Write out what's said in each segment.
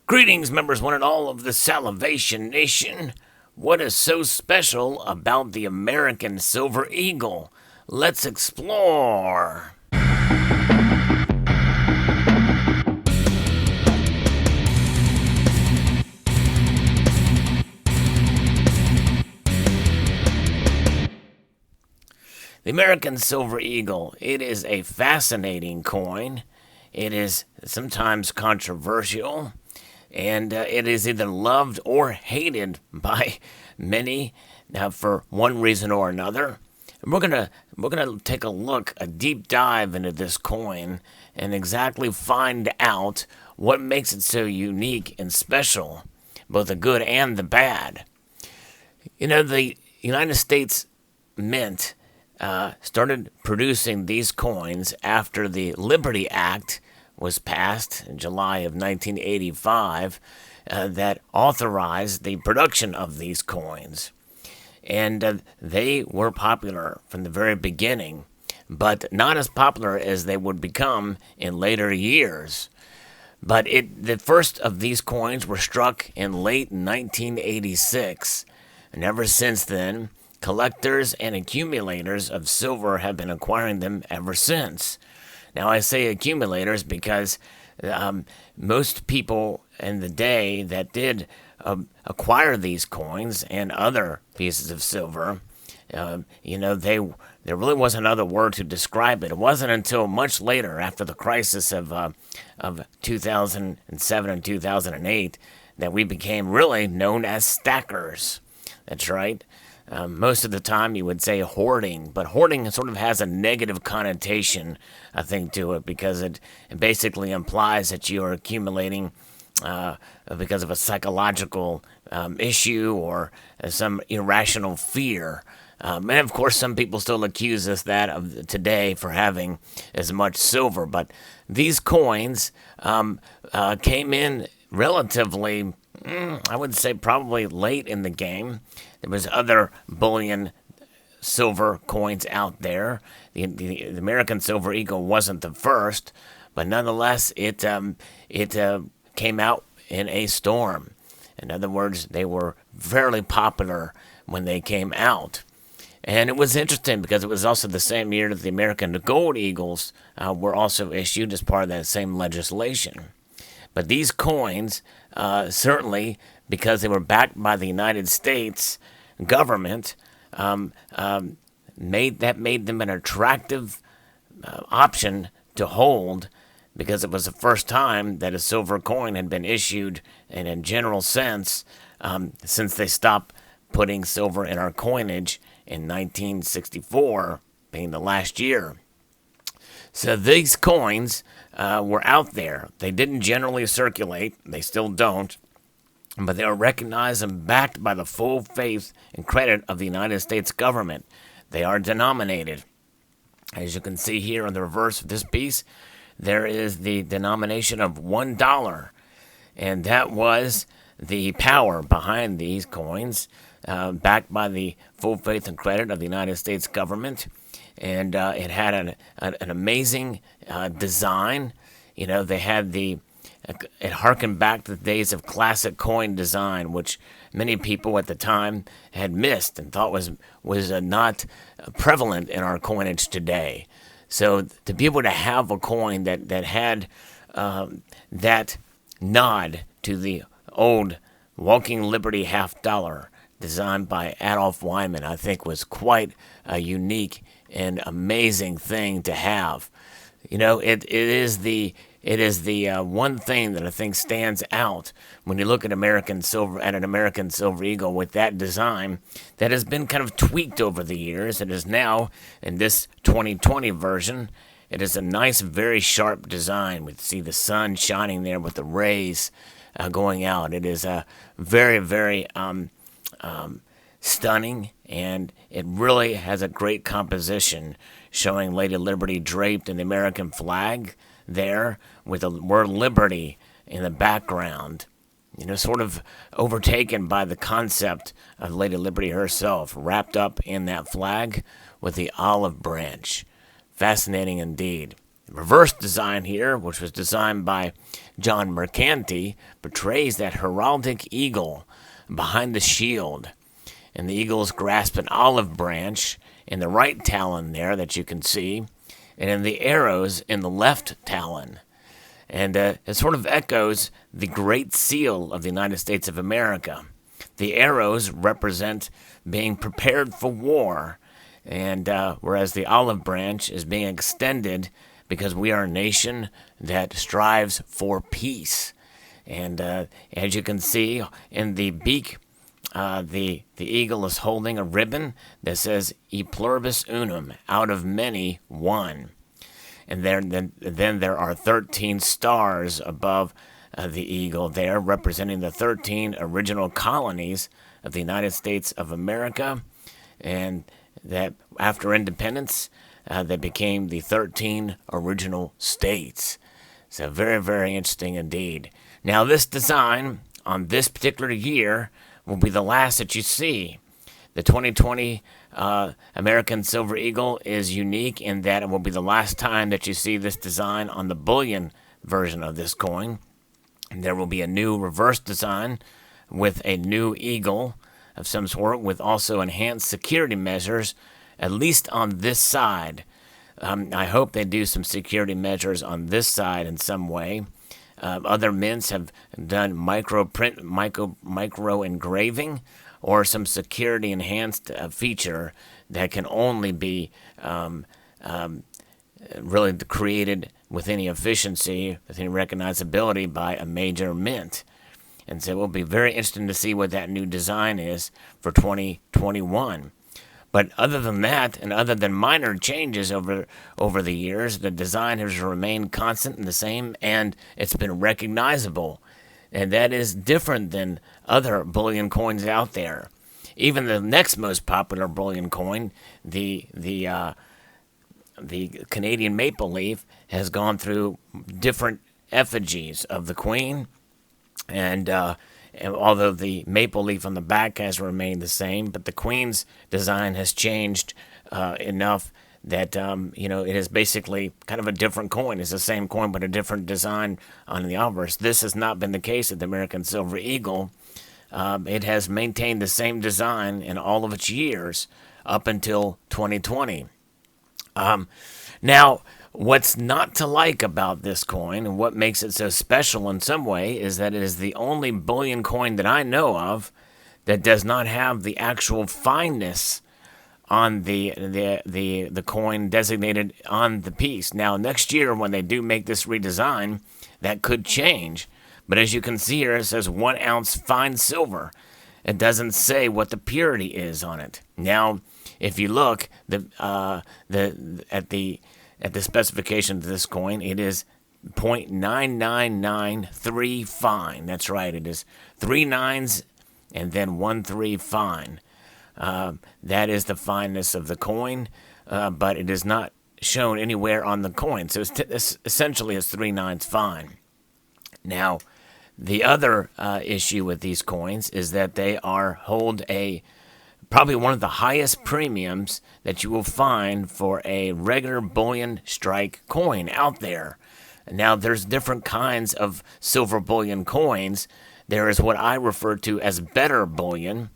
Greetings, members one and all of the Salivation Nation. What is so special about the American Silver Eagle? Let's explore. The American Silver Eagle, it is a fascinating coin. It is sometimes controversial, and it is either loved or hated by many for one reason or another. And we're gonna take a deep dive into this coin and exactly find out what makes it so unique and special, both the good and the bad. You know, the United States Mint started producing these coins after the Liberty Act was passed in July of 1985 that authorized the production of these coins. And they were popular from the very beginning, but not as popular as they would become in later years. But the first of these coins were struck in late 1986, and ever since then, collectors and accumulators of silver have been acquiring them ever since. Now, I say accumulators because most people in the day that did acquire these coins and other pieces of silver, there really wasn't another word to describe it. It wasn't until much later, after the crisis of 2007 and 2008, that we became really known as stackers. That's right. Most of the time you would say hoarding, but hoarding sort of has a negative connotation, I think, to it, because it basically implies that you are accumulating because of a psychological issue or some irrational fear. And of course, some people still accuse us that of today for having as much silver, but these coins came in relatively, I would say, probably late in the game. There was other bullion silver coins out there. The American Silver Eagle wasn't the first, but nonetheless, it came out in a storm. In other words, they were fairly popular when they came out. And it was interesting because it was also the same year that the American Gold Eagles were also issued as part of that same legislation. But these coins, certainly because they were backed by the United States government, made them an attractive option to hold, because it was the first time that a silver coin had been issued in a general sense since they stopped putting silver in our coinage in 1964, being the last year. So these coins were out there. They didn't generally circulate. They still don't. But they are recognized and backed by the full faith and credit of the United States government. They are denominated. As you can see here on the reverse of this piece, there is the denomination of $1. And that was the power behind these coins, backed by the full faith and credit of the United States government. And it had an amazing design. You know, they had it harkened back to the days of classic coin design, which many people at the time had missed and thought was not prevalent in our coinage today. So to be able to have a coin that had that nod to the old Walking Liberty $50 designed by Adolph Wyman, I think was quite a unique and amazing thing to have. You know, it is the one thing that I think stands out when you look at an American Silver Eagle with that design that has been kind of tweaked over the years. It is now, in this 2020 version, it is a nice, very sharp design. We see the sun shining there with the rays going out. It is very, very stunning, and it really has a great composition, showing Lady Liberty draped in the American flag there with the word Liberty in the background. You know, sort of overtaken by the concept of Lady Liberty herself, wrapped up in that flag with the olive branch. Fascinating indeed. reverse design here, which was designed by John Mercanti, portrays that heraldic eagle behind the shield. And the eagles grasp an olive branch in the right talon there that you can see, and in the arrows in the left talon. And it sort of echoes the Great Seal of the United States of America. The arrows represent being prepared for war, and whereas the olive branch is being extended because we are a nation that strives for peace. And as you can see in the beak, the eagle is holding a ribbon that says "E pluribus unum," out of many, one. And then there are 13 stars above the eagle there, representing the 13 original colonies of the United States of America, and that after independence, they became the 13 original states. So very, very interesting indeed. Now, this design on this particular year will be the last that you see. The 2020 American Silver Eagle is unique in that it will be the last time that you see this design on the Bullion version of this coin. And there will be a new reverse design with a new eagle of some sort, with also enhanced security measures, at least on this side. I hope they do some security measures on this side in some way. Other mints have done micro engraving, or some security enhanced feature that can only be really created with any efficiency, with any recognizability by a major mint. And so it will be very interesting to see what that new design is for 2021. But other than that, and other than minor changes over the years, the design has remained constant and the same, and it's been recognizable. And that is different than other bullion coins out there. Even the next most popular bullion coin, the Canadian maple leaf, has gone through different effigies of the queen, and although the maple leaf on the back has remained the same, but the queen's design has changed enough that it is basically kind of a different coin. It's the same coin but a different design on the obverse. This has not been the case with the American Silver Eagle. It has maintained the same design in all of its years up until 2020. Now, what's not to like about this coin, and what makes it so special in some way, is that it is the only bullion coin that I know of that does not have the actual fineness on the coin designated on the piece. Now, next year, when they do make this redesign, that could change. But as you can see here, it says 1 ounce fine silver. It doesn't say what the purity is on it. Now, if you look at the specification of this coin, it is 0.9993 fine. That's right. It is 3 nines and then 1 3 fine. That is the fineness of the coin, but it is not shown anywhere on the coin. So it's essentially it's 3 nines fine. Now, the other issue with these coins is that they hold probably one of the highest premiums that you will find for a regular bullion strike coin out there. Now, there's different kinds of silver bullion coins. There is what I refer to as better bullion,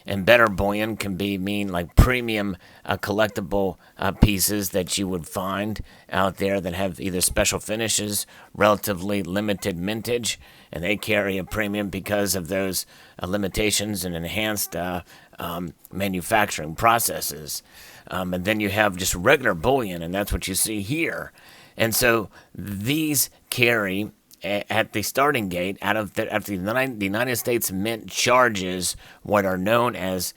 and better bullion can mean like premium collectible pieces that you would find out there that have either special finishes, relatively limited mintage, and they carry a premium because of those limitations and enhanced manufacturing processes. And then you have just regular bullion, and that's what you see here. And so these carry at the starting gate, after the United States Mint charges what are known as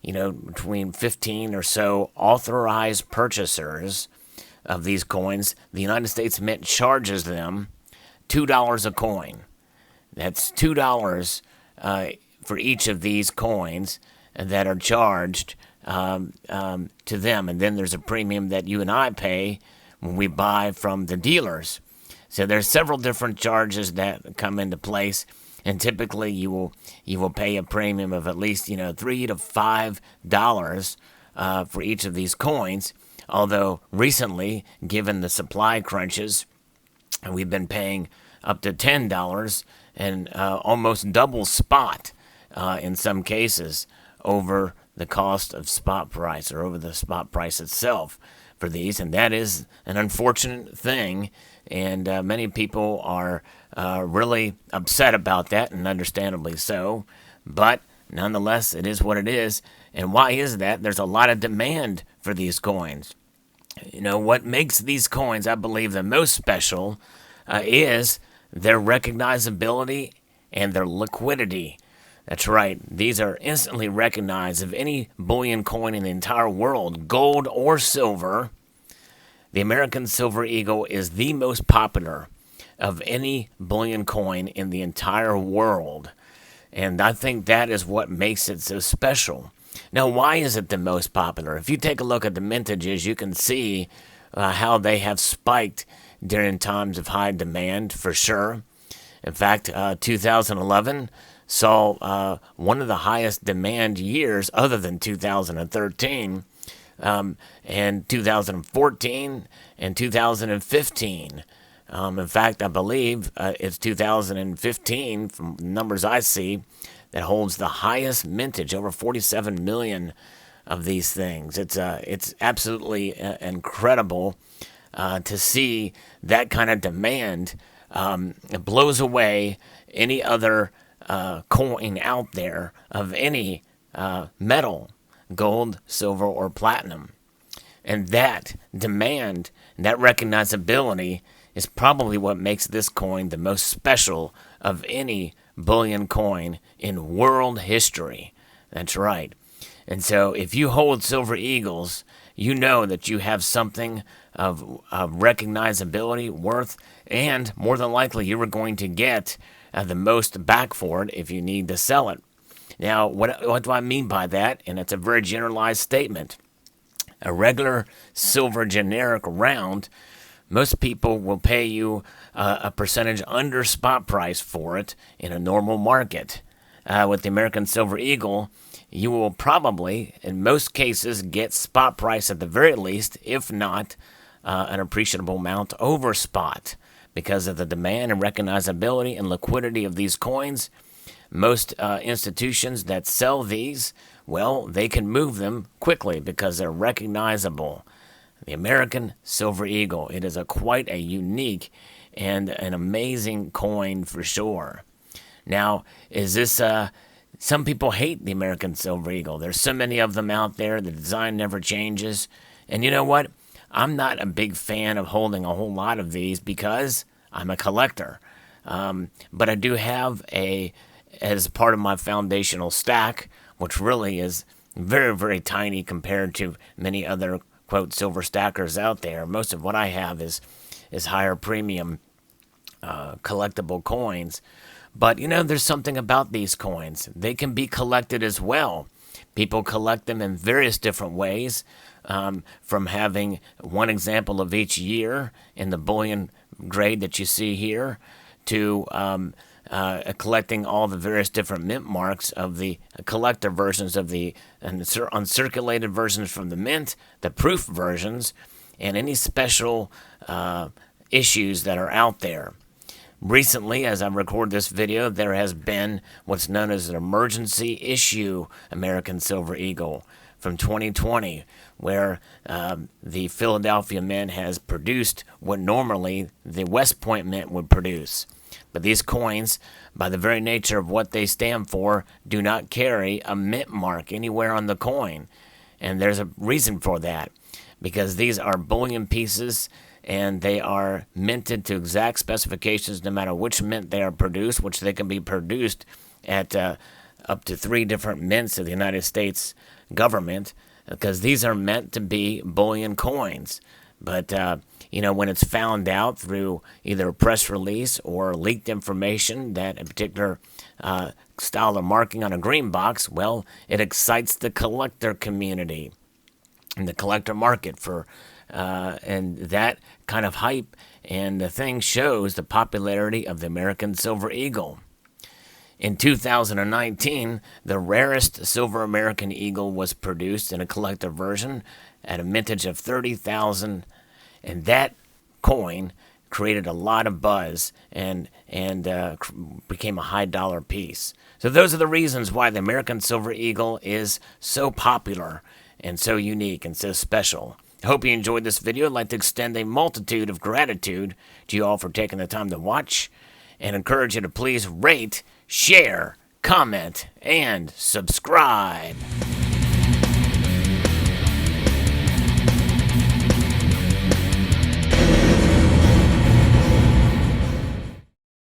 between 15 or so authorized purchasers of these coins, the United States Mint charges them $2 a coin. That's $2 for each of these coins that are charged to them. And then there's a premium that you and I pay when we buy from the dealers. So there's several different charges that come into place, and typically you will pay a premium of at least $3 to $5 for each of these coins. Although recently, given the supply crunches, we've been paying up to $10 and almost double spot in some cases over the cost of spot price or over the spot price itself for these. And that is an unfortunate thing. And many people are really upset about that, and understandably so. But nonetheless, it is what it is. And why is that? There's a lot of demand for these coins. You know, what makes these coins, I believe, the most special is their recognizability and their liquidity. That's right. These are instantly recognized of any bullion coin in the entire world, gold or silver. The American Silver Eagle is the most popular of any bullion coin in the entire world. And I think that is what makes it so special. Now, why is it the most popular? If you take a look at the mintages, you can see how they have spiked during times of high demand, for sure. In fact, 2011 saw one of the highest demand years other than 2013, and 2014 and 2015. In fact, I believe it's 2015, from the numbers I see, that holds the highest mintage, over 47 million of these things. It's absolutely incredible to see that kind of demand. It blows away any other coin out there of any metal, gold, silver, or platinum. And that demand, that recognizability, is probably what makes this coin the most special of any bullion coin in world history. That's right. And so if you hold Silver Eagles, you know that you have something of recognizability, worth, and more than likely you are going to get the most back for it if you need to sell it. Now, what do I mean by that? And it's a very generalized statement. A regular silver generic round, most people will pay you a percentage under spot price for it in a normal market. With the American Silver Eagle, you will probably, in most cases, get spot price at the very least, if not an appreciable amount over spot. Because of the demand and recognizability and liquidity of these coins, most institutions that sell these, well, they can move them quickly because they're recognizable. The American Silver Eagle, it is quite a unique and an amazing coin for sure. Now, is this, some people hate the American Silver Eagle. There's so many of them out there. The design never changes. And you know what? I'm not a big fan of holding a whole lot of these because I'm a collector. But I do have as part of my foundational stack, which really is very, very tiny compared to many other, quote, silver stackers out there. Most of what I have is higher premium collectible coins. But, you know, there's something about these coins. They can be collected as well. People collect them in various different ways, from having one example of each year in the bullion grade that you see here, to collecting all the various different mint marks of the collector versions of the uncirculated versions from the mint, the proof versions, and any special issues that are out there. Recently, as I record this video, there has been what's known as an emergency issue American Silver Eagle from 2020, where the Philadelphia Mint has produced what normally the West Point Mint would produce. But these coins, by the very nature of what they stand for, do not carry a mint mark anywhere on the coin. And there's a reason for that, because these are bullion pieces and they are minted to exact specifications no matter which mint they are produced, which they can be produced at up to 3 different mints of the United States government, because these are meant to be bullion coins. But, you know, when it's found out through either a press release or leaked information that a particular style of marking on a green box, well, it excites the collector community and the collector market and that kind of hype and the thing shows the popularity of the American Silver Eagle. In 2019, the rarest silver American eagle was produced in a collector version at a mintage of 30,000, and that coin created a lot of buzz and became a high dollar piece. So those are the reasons why the American Silver Eagle is so popular and so unique and so special. I hope you enjoyed this video. I'd like to extend a multitude of gratitude to you all for taking the time to watch, and encourage you to please rate, share, comment, and subscribe.